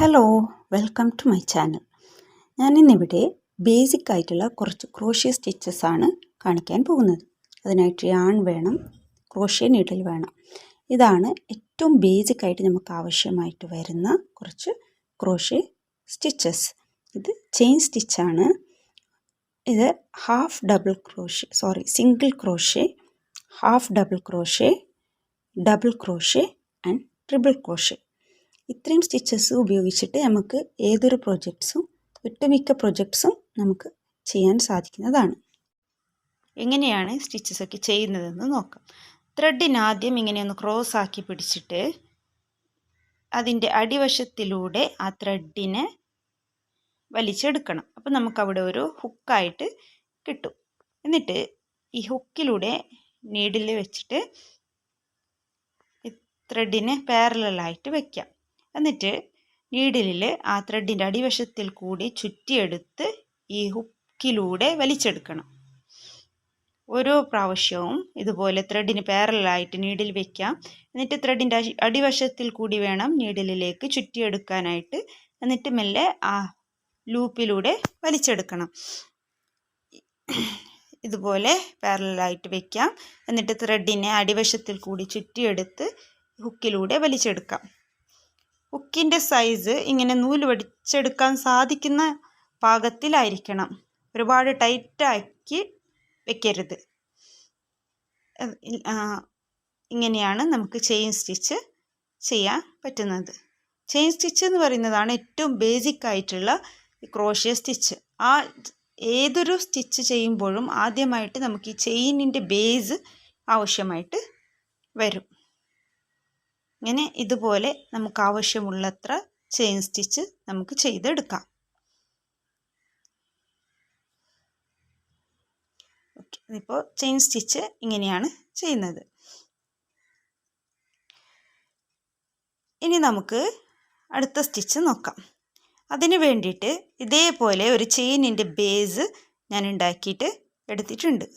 Hello, welcome to my channel. ഞാനിന്നിവിടെ basic ആയിട്ടുള്ള കുറച്ച് ക്രോഷ്യ സ്റ്റിച്ചസ് ആണ് കാണിക്കാൻ പോകുന്നത്. അതിനായിട്ട് യാൺ വേണം, ക്രോഷ്യ നീഡിൽ വേണം. ഇതാണ് ഏറ്റവും ബേസിക് ആയിട്ട് നമുക്ക് ആവശ്യമായിട്ട് വരുന്ന കുറച്ച് ക്രോഷ്യ സ്റ്റിച്ചസ്. ഇത് ചെയിൻ സ്റ്റിച്ചാണ്. ഇത് single crochet, half double crochet, double crochet and triple crochet. ഇത്രയും സ്റ്റിച്ചസ് ഉപയോഗിച്ചിട്ട് നമുക്ക് ഏതൊരു പ്രൊജക്ട്സും ഒട്ടുമിക്ക പ്രൊജക്ട്സും നമുക്ക് ചെയ്യാൻ സാധിക്കുന്നതാണ്. എങ്ങനെയാണ് സ്റ്റിച്ചസൊക്കെ ചെയ്യുന്നതെന്ന് നോക്കാം. ത്രെഡിന് ആദ്യം ഇങ്ങനെയൊന്ന് ക്രോസ് ആക്കി പിടിച്ചിട്ട് അതിൻ്റെ അടിവശത്തിലൂടെ ആ ത്രെഡിനെ വലിച്ചെടുക്കണം. അപ്പം നമുക്കവിടെ ഒരു ഹുക്കായിട്ട് കിട്ടും. എന്നിട്ട് ഈ ഹുക്കിലൂടെ നീഡിൽ വെച്ചിട്ട് ത്രെഡിനെ പാരലായിട്ട് വയ്ക്കാം. എന്നിട്ട് നീഡിലിൽ ആ ത്രെഡിൻ്റെ അടിവശത്തിൽ കൂടി ചുറ്റിയെടുത്ത് ഈ ഹുക്കിലൂടെ വലിച്ചെടുക്കണം. ഓരോ പ്രാവശ്യവും ഇതുപോലെ ത്രെഡിന് പാരലായിട്ട് നീഡിൽ വയ്ക്കാം. എന്നിട്ട് ത്രെഡിൻ്റെ അടിവശത്തിൽ കൂടി വേണം നീഡിലിലേക്ക് ചുറ്റിയെടുക്കാനായിട്ട്. എന്നിട്ട് മെല്ലെ ആ ലൂപ്പിലൂടെ വലിച്ചെടുക്കണം. ഇതുപോലെ പാരലായിട്ട് വയ്ക്കാം. എന്നിട്ട് ത്രെഡിനെ അടിവശത്തിൽ കൂടി ചുറ്റിയെടുത്ത് ഹുക്കിലൂടെ വലിച്ചെടുക്കാം. ഹുക്കിൻ്റെ സൈസ് ഇങ്ങനെ നൂല് വലിച്ചെടുക്കാൻ സാധിക്കുന്ന പാകത്തിലായിരിക്കണം. ഒരുപാട് ടൈറ്റാക്കി വെക്കരുത്. ഇങ്ങനെയാണ് നമുക്ക് ചെയിൻ സ്റ്റിച്ച് ചെയ്യാൻ പറ്റുന്നത്. ചെയിൻ സ്റ്റിച്ച് എന്ന് പറയുന്നതാണ് ഏറ്റവും ബേസിക് ആയിട്ടുള്ള ക്രോഷ്യ സ്റ്റിച്ച്. ഏതൊരു സ്റ്റിച്ച് ചെയ്യുമ്പോഴും ആദ്യമായിട്ട് നമുക്ക് ഈ ചെയിനിൻ്റെ ബേസ് ആവശ്യമായിട്ട് വരും. ഇങ്ങനെ ഇതുപോലെ നമുക്ക് ആവശ്യമുള്ളത്ര ചെയിൻ സ്റ്റിച്ച് നമുക്ക് ചെയ്തെടുക്കാം. ഇപ്പോൾ ചെയിൻ സ്റ്റിച്ച് ഇങ്ങനെയാണ് ചെയ്യുന്നത്. ഇനി നമുക്ക് അടുത്ത സ്റ്റിച്ച് നോക്കാം. അതിന് വേണ്ടിയിട്ട് ഇതേപോലെ ഒരു ചെയിനിൻ്റെ ബേസ് ഞാൻ ഉണ്ടാക്കിയിട്ട് എടുത്തിട്ടുണ്ട്.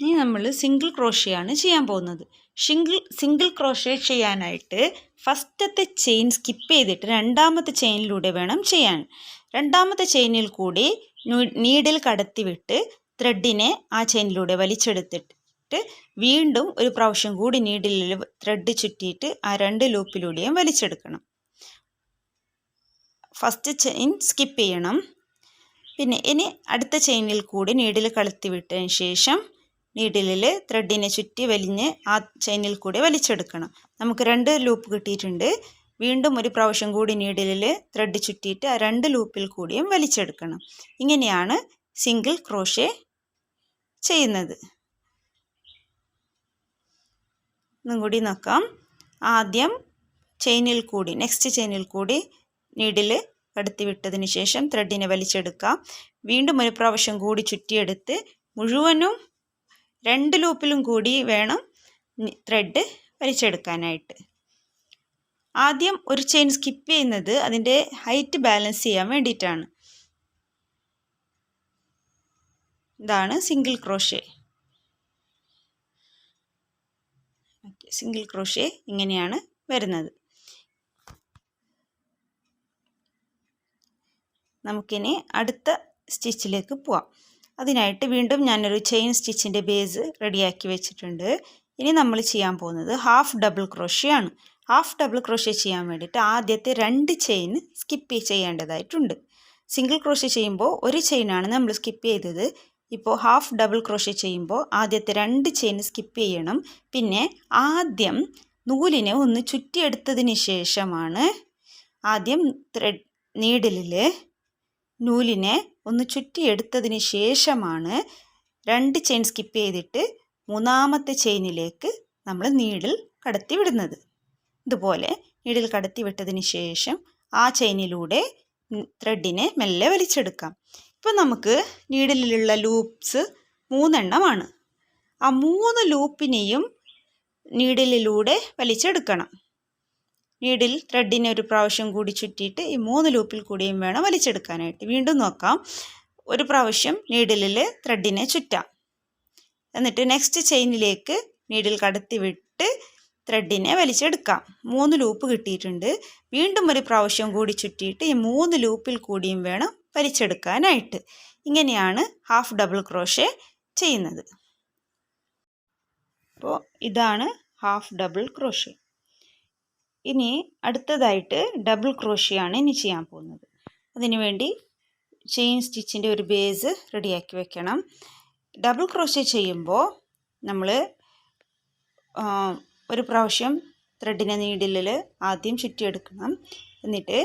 ഇനി നമ്മൾ സിംഗിൾ ക്രോഷ്യയാണ് ചെയ്യാൻ പോകുന്നത്. സിംഗിൾ ക്രോഷ്യ ചെയ്യാനായിട്ട് ഫസ്റ്റത്തെ ചെയിൻ സ്കിപ്പ് ചെയ്തിട്ട് രണ്ടാമത്തെ ചെയിനിലൂടെ വേണം ചെയ്യാൻ. രണ്ടാമത്തെ ചെയിനിൽ കൂടി നീഡിൽ കടത്തിവിട്ട് ത്രെഡിനെ ആ ചെയിനിലൂടെ വലിച്ചെടുത്തിട്ട് വീണ്ടും ഒരു പ്രാവശ്യം കൂടി നീഡിലിൽ ത്രെഡ് ചുറ്റിയിട്ട് ആ രണ്ട് ലൂപ്പിലൂടെയും വലിച്ചെടുക്കണം. ഫസ്റ്റ് ചെയിൻ സ്കിപ്പ് ചെയ്യണം. പിന്നെ ഇനി അടുത്ത ചെയിനിൽ കൂടി നീഡിൽ കടത്തിവിട്ടതിന് ശേഷം നീഡിലിൽ ത്രെഡിനെ ചുറ്റി വലിഞ്ഞ് ആ ചെയിനിൽ കൂടി വലിച്ചെടുക്കണം. നമുക്ക് രണ്ട് ലൂപ്പ് കിട്ടിയിട്ടുണ്ട്. വീണ്ടും ഒരു പ്രാവശ്യം കൂടി നീഡിലിൽ ത്രെഡ് ചുറ്റിയിട്ട് ആ രണ്ട് ലൂപ്പിൽ കൂടിയും വലിച്ചെടുക്കണം. ഇങ്ങനെയാണ് സിംഗിൾ ക്രോഷ്യ ചെയ്യുന്നത്. ഒന്നും കൂടി നോക്കാം. ആദ്യം നെക്സ്റ്റ് ചെയിനിൽ കൂടി നീഡിൽ കടത്തി വിട്ടതിന് ശേഷം ത്രെഡിനെ വലിച്ചെടുക്കാം. വീണ്ടും ഒരു പ്രാവശ്യം കൂടി ചുറ്റിയെടുത്ത് മുഴുവനും രണ്ട് ലൂപ്പിലും കൂടി വേണം ത്രെഡ് വലിച്ചെടുക്കാനായിട്ട്. ആദ്യം ഒരു ചെയിൻ സ്കിപ്പ് ചെയ്യുന്നത് അതിൻ്റെ ഹൈറ്റ് ബാലൻസ് ചെയ്യാൻ വേണ്ടിയിട്ടാണ്. ഇതാണ് സിംഗിൾ ക്രോഷ്യ. സിംഗിൾ ക്രോഷ്യ ഇങ്ങനെയാണ് വരുന്നത്. നമുക്കിനി അടുത്ത സ്റ്റിച്ചിലേക്ക് പോവാം. അതിനായിട്ട് വീണ്ടും ഞാനൊരു ചെയിൻ സ്റ്റിച്ചിൻ്റെ ബേസ് റെഡിയാക്കി വെച്ചിട്ടുണ്ട്. ഇനി നമ്മൾ ചെയ്യാൻ പോകുന്നത് ഹാഫ് ഡബിൾ ക്രോഷ്യ ആണ്. ഹാഫ് ഡബിൾ ക്രോഷ്യ ചെയ്യാൻ വേണ്ടിയിട്ട് ആദ്യത്തെ രണ്ട് ചെയിൻ സ്കിപ്പ് ചെയ്യേണ്ടതായിട്ടുണ്ട്. സിംഗിൾ ക്രോഷ്യ ചെയ്യുമ്പോൾ ഒരു ചെയിനാണ് നമ്മൾ സ്കിപ്പ് ചെയ്തത്. ഇപ്പോൾ ഹാഫ് ഡബിൾ ക്രോഷ്യ ചെയ്യുമ്പോൾ ആദ്യത്തെ രണ്ട് ചെയിൻ സ്കിപ്പ് ചെയ്യണം. പിന്നെ ആദ്യം നൂലിനെ ഒന്ന് ചുറ്റിയെടുത്തതിന് ശേഷമാണ് ആദ്യം നീഡിലിൽ നൂലിനെ ഒന്ന് ചുറ്റിയെടുത്തതിന് ശേഷമാണ് രണ്ട് ചെയിൻ സ്കിപ്പ് ചെയ്തിട്ട് മൂന്നാമത്തെ ചെയിനിലേക്ക് നമ്മൾ നീഡിൽ കടത്തി വിടുന്നത്. ഇതുപോലെ നീഡിൽ കടത്തി വിട്ടതിന് ശേഷം ആ ചെയിനിലൂടെ ത്രെഡിനെ മെല്ലെ വലിച്ചെടുക്കാം. ഇപ്പോൾ നമുക്ക് നീഡിലുള്ള ലൂപ്സ് 3 എണ്ണമാണ്. ആ 3 ലൂപ്പിനെയും നീഡിലൂടെ വലിച്ചെടുക്കണം. നീഡിൽ ത്രെഡിനെ ഒരു പ്രാവശ്യം കൂടി ചുറ്റിയിട്ട് ഈ 3 ലൂപ്പിൽ കൂടിയും വേണം വലിച്ചെടുക്കാനായിട്ട്. വീണ്ടും നോക്കാം. ഒരു പ്രാവശ്യം നീഡിലിൽ ത്രെഡിനെ ചുറ്റാം. എന്നിട്ട് നെക്സ്റ്റ് ചെയിനിലേക്ക് നീഡിൽ കടത്തി വിട്ട് ത്രെഡിനെ വലിച്ചെടുക്കാം. 3 ലൂപ്പ് കിട്ടിയിട്ടുണ്ട്. വീണ്ടും ഒരു പ്രാവശ്യം കൂടി ചുറ്റിയിട്ട് ഈ 3 ലൂപ്പിൽ കൂടിയും വേണം വലിച്ചെടുക്കാനായിട്ട്. ഇങ്ങനെയാണ് ഹാഫ് ഡബിൾ ക്രോഷേ ചെയ്യുന്നത്. അപ്പോൾ ഇതാണ് ഹാഫ് ഡബിൾ ക്രോഷേ. ഇനി അടുത്തതായിട്ട് ഡബിൾ ക്രോഷേ ആണ് ഇനി ചെയ്യാൻ പോകുന്നത്. അതിനുവേണ്ടി ചെയിൻ സ്റ്റിച്ചിൻ്റെ ഒരു ബേസ് റെഡിയാക്കി വെക്കണം. ഡബിൾ ക്രോഷേ ചെയ്യുമ്പോൾ നമ്മൾ ഒരു പ്രാവശ്യം ത്രെഡിനെ നീഡിലിൽ ആദ്യം ചുറ്റിയെടുക്കണം. എന്നിട്ട്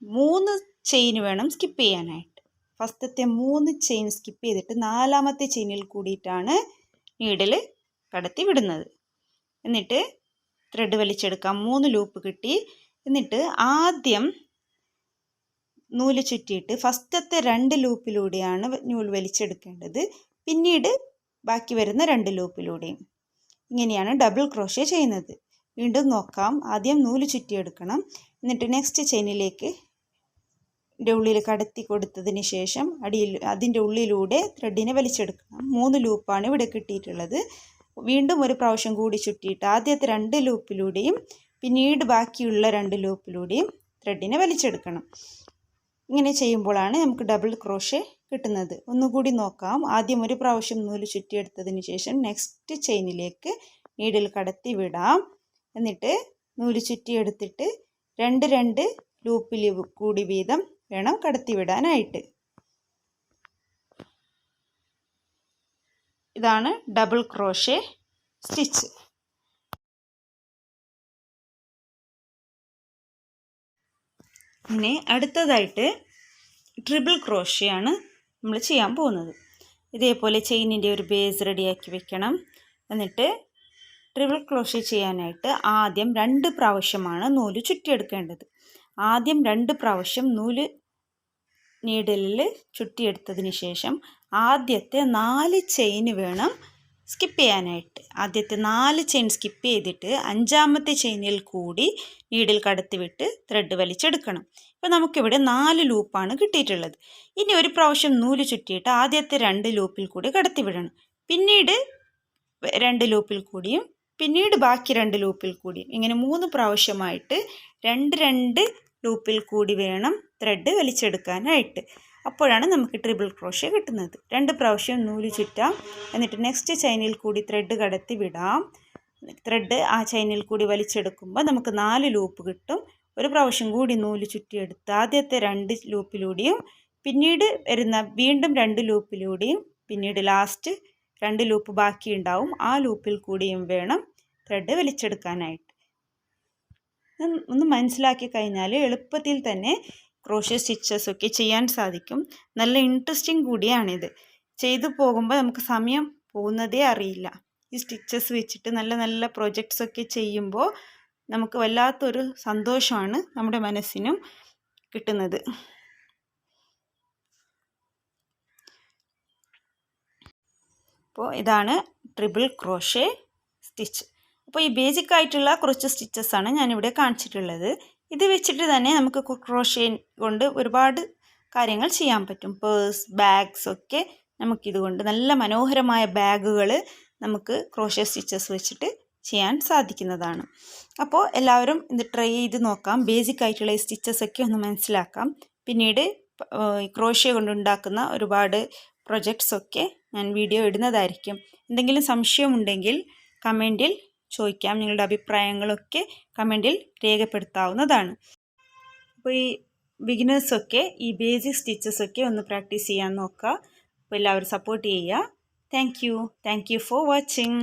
3 ചെയിൻ വേണം സ്കിപ്പ് ചെയ്യാനായിട്ട്. ഫസ്റ്റത്തെ 3 ചെയിൻ സ്കിപ്പ് ചെയ്തിട്ട് 4ാമത്തെ ചെയിനിൽ കൂടിയിട്ടാണ് നീഡിൽ കടത്തി വിടുന്നത്. എന്നിട്ട് ത്രെഡ് വലിച്ചെടുക്കാം. 3 ലൂപ്പ് കിട്ടി. എന്നിട്ട് ആദ്യം നൂല് ചുറ്റിയിട്ട് ഫസ്റ്റത്തെ 2 ലൂപ്പിലൂടെയാണ് നൂല് വലിച്ചെടുക്കേണ്ടത്. പിന്നീട് ബാക്കി വരുന്ന 2 ലൂപ്പിലൂടെയും. ഇങ്ങനെയാണ് ഡബിൾ ക്രോഷേ ചെയ്യുന്നത്. വീണ്ടും നോക്കാം. ആദ്യം നൂല് ചുറ്റിയെടുക്കണം. എന്നിട്ട് നെക്സ്റ്റ് ചെയിനിലേക്ക് ഉള്ളിൽ കടത്തി കൊടുത്തതിന് ശേഷം അതിൻ്റെ ഉള്ളിലൂടെ ത്രെഡിനെ വലിച്ചെടുക്കണം. 3 ലൂപ്പാണ് ഇവിടെ കിട്ടിയിട്ടുള്ളത്. വീണ്ടും ഒരു പ്രാവശ്യം കൂടി ചുറ്റിയിട്ട് ആദ്യത്തെ 2 ലൂപ്പിലൂടെയും പിന്നീട് ബാക്കിയുള്ള 2 ലൂപ്പിലൂടെയും ത്രെഡിനെ വലിച്ചെടുക്കണം. ഇങ്ങനെ ചെയ്യുമ്പോഴാണ് നമുക്ക് ഡബിൾ ക്രോഷേ കിട്ടുന്നത്. ഒന്നുകൂടി നോക്കാം. ആദ്യം ഒരു പ്രാവശ്യം നൂല് ചുറ്റിയെടുത്തതിന് ശേഷം നെക്സ്റ്റ് ചെയിനിലേക്ക് നീഡിൽ കടത്തി വിടാം. എന്നിട്ട് നൂല് ചുറ്റിയെടുത്തിട്ട് 2 ലൂപ്പിൽ കൂടി വീതം വേണം കടത്തി വിടാനായിട്ട്. ഇതാണ് ഡബിൾ ക്രോഷേ സ്റ്റിച്ച്. ഇനി അടുത്തതായിട്ട് ട്രിപ്പിൾ ക്രോഷേ ആണ് നമ്മൾ ചെയ്യാൻ പോകുന്നത്. ഇതേപോലെ ചെയിനിൻ്റെ ഒരു ബേസ് റെഡിയാക്കി വെക്കണം. എന്നിട്ട് ട്രിപ്പിൾ ക്രോഷേ ചെയ്യാനായിട്ട് ആദ്യം 2 പ്രാവശ്യമാണ് നൂല് ചുറ്റിയെടുക്കേണ്ടത്. ആദ്യം 2 പ്രാവശ്യം നൂല് നീഡിലിൽ ചുറ്റിയെടുത്തതിന് ശേഷം ആദ്യത്തെ 4 ചെയിൻ വേണം സ്കിപ്പ് ചെയ്യാനായിട്ട്. ആദ്യത്തെ 4 ചെയിൻ സ്കിപ്പ് ചെയ്തിട്ട് 5ാമത്തെ ചെയിനിൽ കൂടി നീഡിൽ കടത്തിവിട്ട് ത്രെഡ് വലിച്ചെടുക്കണം. ഇപ്പോൾ നമുക്കിവിടെ 4 ലൂപ്പാണ് കിട്ടിയിട്ടുള്ളത്. ഇനി ഒരു പ്രാവശ്യം നൂല് ചുറ്റിയിട്ട് ആദ്യത്തെ 2 ലൂപ്പിൽ കൂടി കടത്തിവിടണം. പിന്നീട് 2 ലൂപ്പിൽ കൂടിയും പിന്നീട് ബാക്കി 2 ലൂപ്പിൽ കൂടിയും ഇങ്ങനെ 3 പ്രാവശ്യമായിട്ട് 2 ലൂപ്പിൽ കൂടി വേണം ത്രെഡ് വലിച്ചെടുക്കാനായിട്ട്. അപ്പോഴാണ് നമുക്ക് ട്രിപ്പിൾ ക്രോഷേ കിട്ടുന്നത്. 2 പ്രാവശ്യം നൂല് ചുറ്റാം. എന്നിട്ട് നെക്സ്റ്റ് ചെയിനിൽ കൂടി ത്രെഡ് കടത്തി വിടാം. ത്രെഡ് ആ ചെയിനിൽ കൂടി വലിച്ചെടുക്കുമ്പോൾ നമുക്ക് 4 ലൂപ്പ് കിട്ടും. ഒരു പ്രാവശ്യം കൂടി നൂല് ചുറ്റിയെടുത്ത് ആദ്യത്തെ 2 ലൂപ്പിലൂടെയും പിന്നീട് വരുന്ന വീണ്ടും 2 ലൂപ്പിലൂടെയും പിന്നീട് ലാസ്റ്റ് 2 ലൂപ്പ് ബാക്കിയുണ്ടാവും. ആ ലൂപ്പിൽ കൂടിയും വേണം ത്രെഡ് വലിച്ചെടുക്കാനായിട്ട്. ഒന്ന് മനസ്സിലാക്കി കഴിഞ്ഞാൽ എളുപ്പത്തിൽ തന്നെ ക്രോഷേ സ്റ്റിച്ചസ് ഒക്കെ ചെയ്യാൻ സാധിക്കും. നല്ല ഇൻട്രസ്റ്റിംഗ് കൂടിയാണിത്. ചെയ്തു പോകുമ്പോൾ നമുക്ക് സമയം പോകുന്നതേ അറിയില്ല. ഈ സ്റ്റിച്ചസ് വെച്ചിട്ട് നല്ല നല്ല പ്രോജക്ട്സ് ഒക്കെ ചെയ്യുമ്പോൾ നമുക്ക് വല്ലാത്തൊരു സന്തോഷമാണ് നമ്മുടെ മനസ്സിനും കിട്ടുന്നത്. അപ്പോൾ ഇതാണ് ട്രിപ്പിൾ ക്രോഷേ സ്റ്റിച്ച്. അപ്പോൾ ഈ ബേസിക് ആയിട്ടുള്ള കുറച്ച് സ്റ്റിച്ചസാണ് ഞാനിവിടെ കാണിച്ചിട്ടുള്ളത്. ഇത് വെച്ചിട്ട് തന്നെ നമുക്ക് ക്രോഷേ കൊണ്ട് ഒരുപാട് കാര്യങ്ങൾ ചെയ്യാൻ പറ്റും. പേഴ്സ്, ബാഗ്സ് ഒക്കെ നമുക്കിതുകൊണ്ട് നല്ല മനോഹരമായ ബാഗുകൾ നമുക്ക് ക്രോഷേ സ്റ്റിച്ചസ് വെച്ചിട്ട് ചെയ്യാൻ സാധിക്കുന്നതാണ്. അപ്പോൾ എല്ലാവരും ഇത് ട്രൈ ചെയ്ത് നോക്കാം. ബേസിക് ആയിട്ടുള്ള ഈ സ്റ്റിച്ചസ് ഒക്കെ ഒന്ന് മനസ്സിലാക്കാം. പിന്നീട് ക്രോഷേ കൊണ്ടുണ്ടാക്കുന്ന ഒരുപാട് പ്രൊജക്ട്സ് ഒക്കെ ഞാൻ വീഡിയോ ഇടുന്നതായിരിക്കും. എന്തെങ്കിലും സംശയമുണ്ടെങ്കിൽ കമൻറ്റിൽ ചോദിക്കാം. നിങ്ങളുടെ അഭിപ്രായങ്ങളൊക്കെ കമൻറ്റിൽ രേഖപ്പെടുത്താവുന്നതാണ്. അപ്പോൾ ഈ ബിഗിനേഴ്സൊക്കെ ഈ ബേസിക് സ്റ്റിച്ചസൊക്കെ ഒന്ന് പ്രാക്ടീസ് ചെയ്യാൻ നോക്കുക. അപ്പോൾ എല്ലാവരും സപ്പോർട്ട് ചെയ്യുക. Thank you for watching.